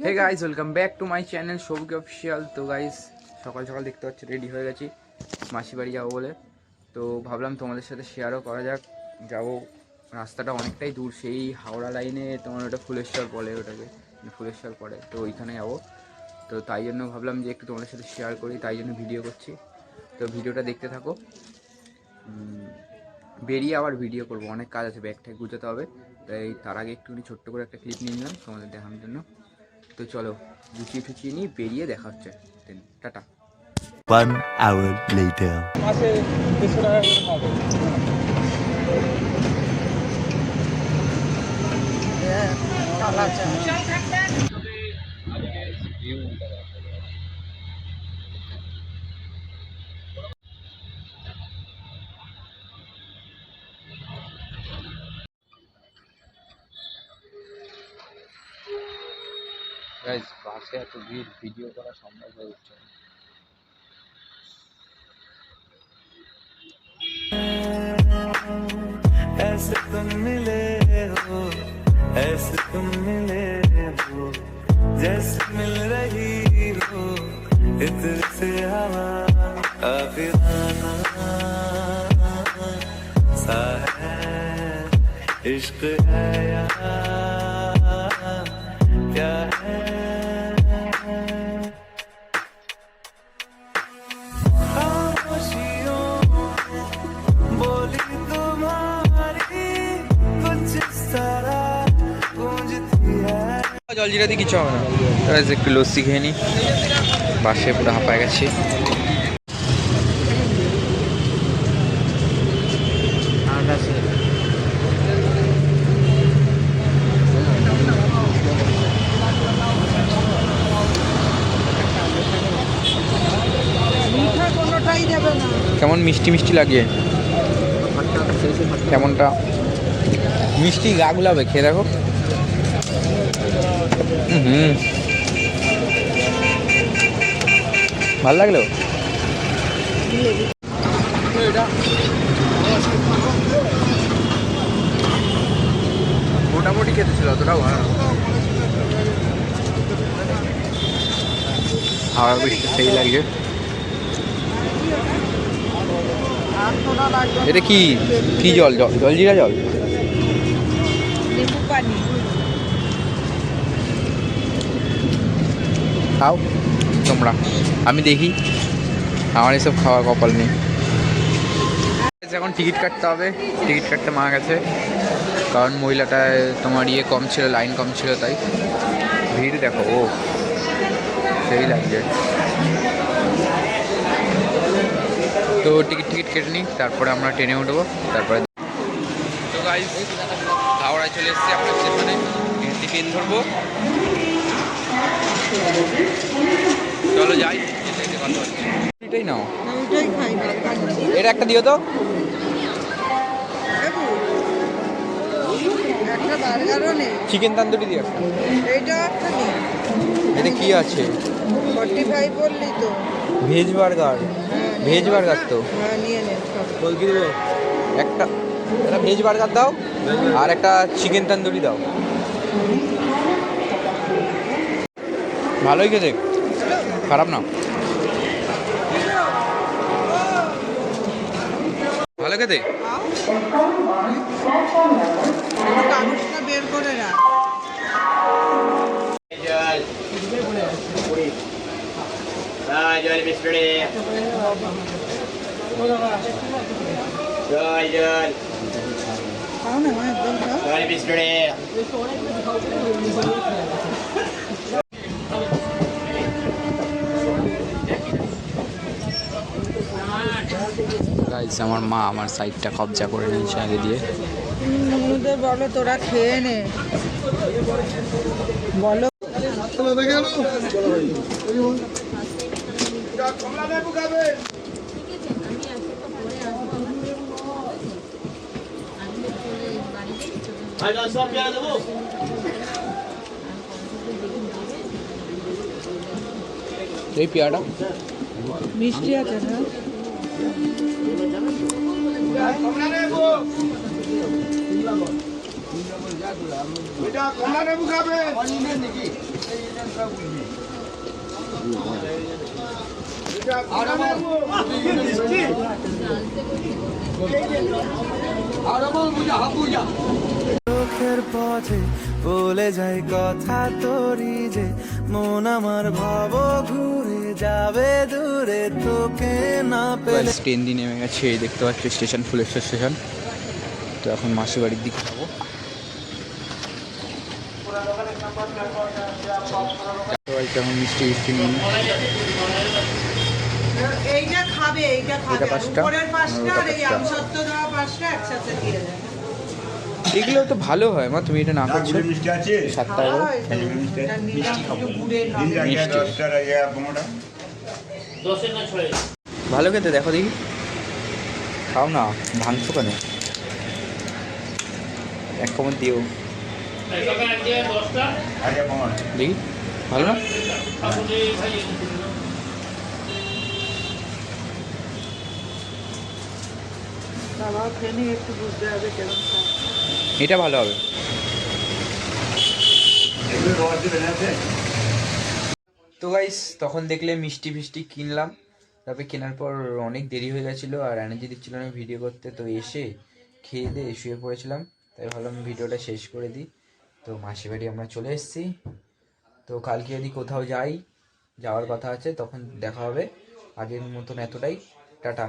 Hey guys, welcome back to my channel Souvik official. তো guys, সকাল সকাল দেখতে পাচ্ছি রেডি হয়ে গেছি মাসি বাড়ি যাবো বলে। তো ভাবলাম তোমাদের সাথে শেয়ারও করা যাক। যাবো, রাস্তাটা অনেকটাই দূর, সেই হাওড়া লাইনে তোমার ওটা ফুলেশ্বর বলে, ওটাকে ফুলেশ্বর পড়ে, তো ওইখানে যাবো। তো তাই জন্য ভাবলাম যে একটু তোমাদের সাথে শেয়ার করি, তাই জন্য ভিডিও করছি। তো ভিডিওটা দেখতে থাকো। বেরিয়ে আবার ভিডিও করবো, অনেক কাজ আছে, ব্যাগ ট্যাগ গুছাতে হবে। তাই তার আগে একটুখানি ছোট্ট করে একটা ক্লিপ নিয়ে নিলাম তোমাদের দেখানোর জন্য। তো চলো, গুছিয়ে টুচিয়ে নিয়ে বেরিয়ে দেখা হচ্ছে। দেন টাটা। 1 hour later. মাসে 200 টাকা করে হবে। গাইস, বাসে এত ভিড়, ভিডিও করা সম্ভব হয়ে উঠছে না। ऐसे तुम मिले हो, ऐसे तुम मिले हो, जैसे मिल रही हो इत्र से हवा, आफिराना सा है, इश्क है या क्या है। জলজিরা দিয়ে কিছু হবে না। একটু লস্যি খেয়ে নিই, বাসে পুরো হাঁপায় গেছি। কেমন মিষ্টি মিষ্টি লাগে, কেমনটা মিষ্টি, গা গুলাবে, খেয়ে দেখো। ভালো লাগলো। মোটামুটি খেতে ছিল, অতটাও ভালো না। হাওয়া বৃষ্টি সেই লাগছে। এটা কি কি জল? জলজিরা জল, লেবু পানি। খাও তোমরা, আমি দেখি, আমার এসব খাওয়ার কপাল নেই। এখন টিকিট কাটতে হবে, টিকিট কাটতে মারা গেছে, কারণ মহিলাটায় তোমার কম ছিল, লাইন কম ছিল, তাই ভিড় দেখো, ও সেই লাগছে। তো টিকিট কেটে নিই, তারপরে আমরা ট্রেনে উঠবো। তারপরে তো গাইস, হাওড়ায় চলে এসেছি আমরা স্টেশনে, ট্রেন ধরবো। চলো যাই, এটাই নাও, এটা একটা দিও তো। চিকেন তান্দুরি দিও একটা। এটা কি আছে? 45 বললি তো। ভেজ বার্গার, ভেজ বার্গার তো। নিয়ে নে একটা ভেজ বার্গার দাও, আর একটা চিকেন তান্দুরি দাও। ভালোই খেতে, খারাপ না, ভালো খেতে। কাগজটা বের করে রাখ। জল বিস্কুটে জল খাও না একদম খাও। জল বিস্কুটে গাইস, আমার মা আমার সাইডটা কবজা করে নিয়েছে আগে দিয়ে। মুনুদের বলো তোরা খেয়ে নে, বলো। সব পেয়ে দেবো। এই পেয়ারা মিষ্টি আছে না? এটা কমলা লেবু খাবে। চোখের পথে বলে যাই কথা তোরি যে মন আমার ভাব ঘুরে যাবে দূরে তোকে না পেলে। ট্রেন দিয়ে নেমে গেছে, এই দেখতে পাচ্ছি স্টেশন, ফুলেশ্বর স্টেশন। তো এখন মাসি বাড়ির দিকে যাবো। এখন মিষ্টি মিষ্টি নিয়ে এইটা খাবে, এইটা খাবে। এটা পাঁচটা, উপরের পাঁচটা আর আর এই ওটা আমসত্ত্ব দেওয়া পাঁচটা একসাথে দিয়ে দেয়। এগুলো তো ভালো হয় মা, তুমি এটা না করছো। মিষ্টি আছে 7 টাকা করে। হয়, এটা নিলাম, একটু গুড়ের হবে। মিষ্টি। 10 টাকা পনেরোটা ভালো খেতে, দেখো দেখি, খাও না, ভাঙছো কেন? এক কমন দিও আগে পনেরো দেখি, ভালো না? বাবাও খেয়ে নিয়ে একটু বুঝতে হবে কেমন খায়। এটা ভালো হবে। এগুলো রস দেবেন আছে তো গাইস তখন দেখলে মিষ্টি ফিষ্টি কিনলাম, তারপরে কেনার পর অনেক দেরি হয়ে গেছিলো আর এনার্জি দিচ্ছিল না ভিডিও করতে। তো এসে খেয়ে দিয়ে শুয়ে পড়েছিলাম, তাই ভাবলাম ভিডিওটা শেষ করে দিই। তো মাসি বাড়ি আমরা চলে এসেছি। তো কালকে যদি কোথাও যাওয়ার কথা আছে তখন দেখা হবে। আগের মতন এতটাই, টাটা।